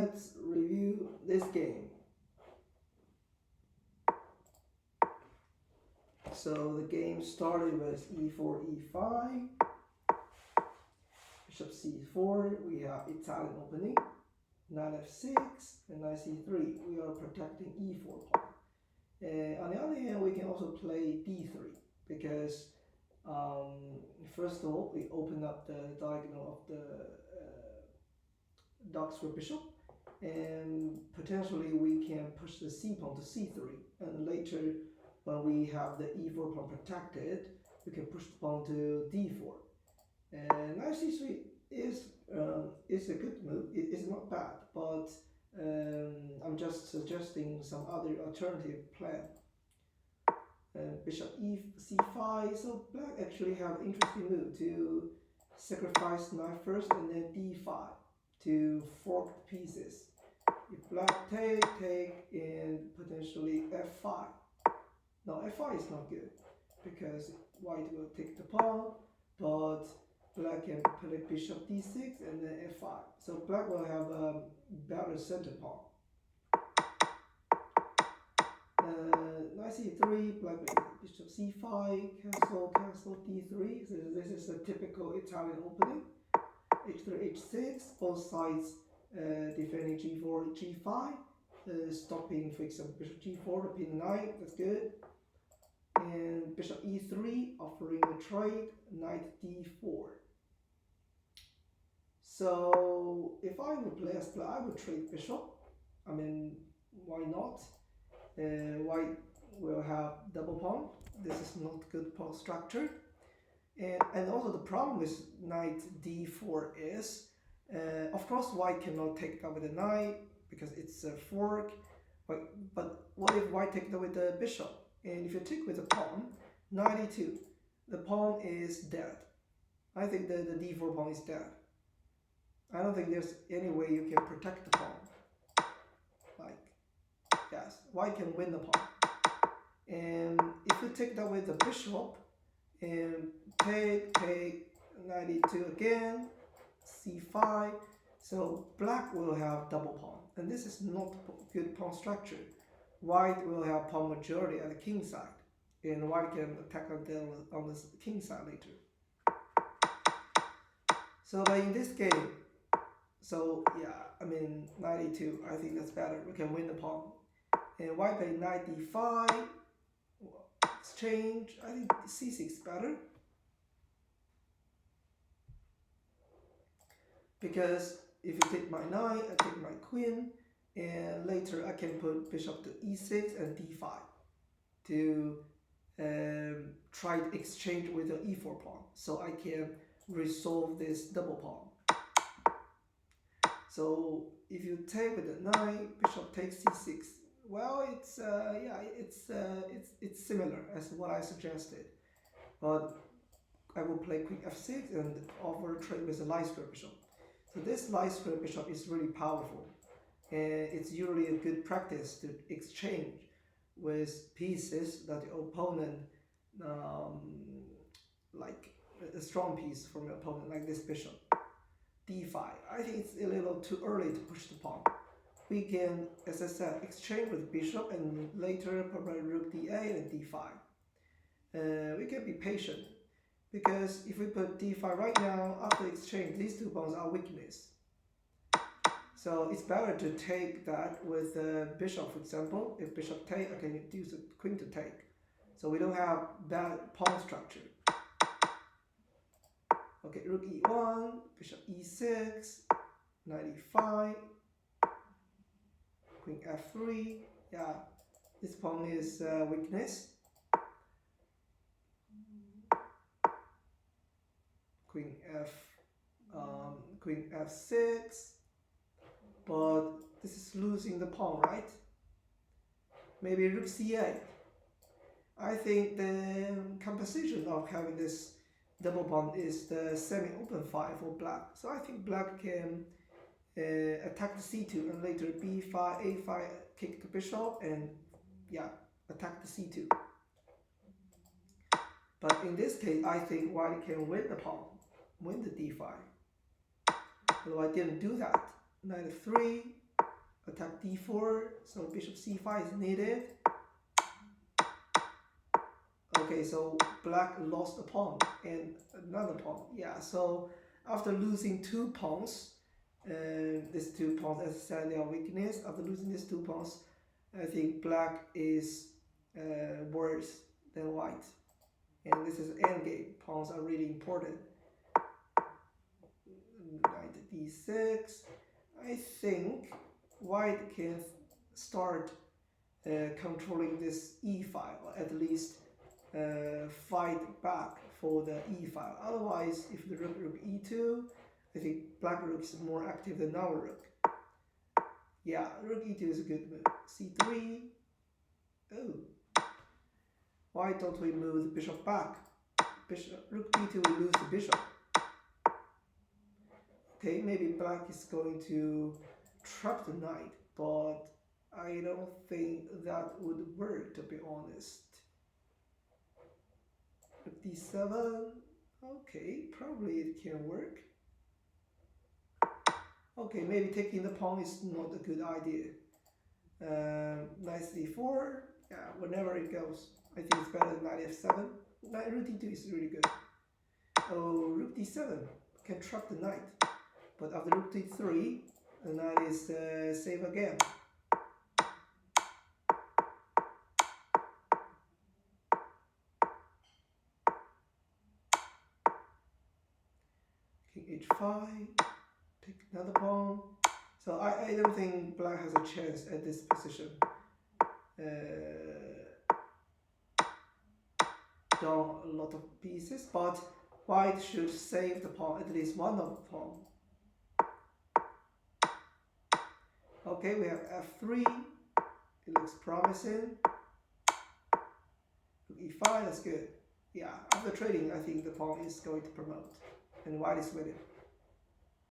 Let's review this game. So the game started with e4, e5, bishop c4, we have Italian opening, knight f6, and knight c3. We are protecting e4 pawn. On the other hand, we can also play d3 because first of all, we open up the diagonal of the dark square bishop, and potentially we can push the c pawn to c3, and later when we have the e4 pawn protected, we can push the pawn to d4. And knight c3 is a good move. It's not bad, but I'm just suggesting some other alternative plan. Bishop c5. So black actually have interesting move to sacrifice knight first and then d5 to fork the pieces. If black take, and potentially f5. No, f5 is not good because white will take the pawn, but black can play bishop d6 and then f5. So black will have a better center pawn. Knight c3, black will bishop c5, castle, d3. So this is a typical Italian opening. h3, h6, both sides defending g4, g5, stopping, for example, bishop g4 to pin knight, that's good. And bishop e3, offering a trade, knight d4. So if I would play as black, I would trade bishop. I mean, why not? White will have double pawn. This is not good pawn structure. And also the problem with knight d4 is, of course, white cannot take that with the knight because it's a fork. But what if white take that with the bishop? And if you take with the pawn, knight e2, the pawn is dead. I think that the d4 pawn is dead. I don't think there's any way you can protect the pawn. Yes, white can win the pawn. And if you take that with the bishop, and take, knight e2 again, c5, so black will have double pawn, and this is not good pawn structure. White will have pawn majority at the king side, and white can attack on the king side later. So but in this game, so yeah, I mean knight e2, I think that's better. We can win the pawn. And white play knight d5, exchange. I think c6 better. Because if you take my knight, I take my queen, and later I can put bishop to e6 and d5 to try to exchange with the e4 pawn, so I can resolve this double pawn. So if you take with the knight, bishop takes c6. Well, it's similar as what I suggested, but I will play queen f6 and offer trade with a light square bishop. So this light square bishop is really powerful, and it's usually a good practice to exchange with pieces that the opponent, like a strong piece from your opponent, like this bishop. d5. I think it's a little too early to push the pawn. We can, as I said, exchange with bishop and later probably rook d8 and d5. We can be patient, because if we put d5 right now, after exchange, these two pawns are weakness. So it's better to take that with bishop, for example. If bishop take, I can use the queen to take. So we don't have bad pawn structure. Okay, rook e1, bishop e6, knight e5, queen f3. Yeah, this pawn is weakness. Queen f6, but this is losing the pawn, right? Maybe rook c8. I think the composition of having this double pawn is the semi-open file for black. So I think black can attack the c2 and later b5, a5, kick the bishop, and yeah, attack the c2. But in this case, I think white can win the pawn, win the d5. Although I didn't do that. Knight f3, attack d4, so bishop c5 is needed. Okay, so black lost a pawn and another pawn. Yeah, so after losing 2 pawns, these 2 pawns, as I said, they are weakness. After losing these 2 pawns, I think black is worse than white. And this is endgame. Pawns are really important. Knight d6. I think white can start controlling this e file, or at least fight back for the e file. Otherwise, if the rook e2, I think black rook is more active than our rook. Yeah, rook e2 is a good move. c3. Oh, why don't we move the bishop back? Rook e2 will lose the bishop. Okay, maybe black is going to trap the knight, but I don't think that would work, to be honest. Rook d7. Okay, probably it can work. Okay, maybe taking the pawn is not a good idea. Knight d4. Yeah, whenever it goes, I think it's better than knight f7. Rook d2 is really good. Oh, rook d7 can trap the knight, but after rook d3, the knight is safe again. King h5, take another pawn. So I don't think black has a chance at this position. Down a lot of pieces, but white should save the pawn, at least one of the pawn. Okay, we have f3. It looks promising. e5, that's good. Yeah, after trading, I think the pawn is going to promote, and white is winning.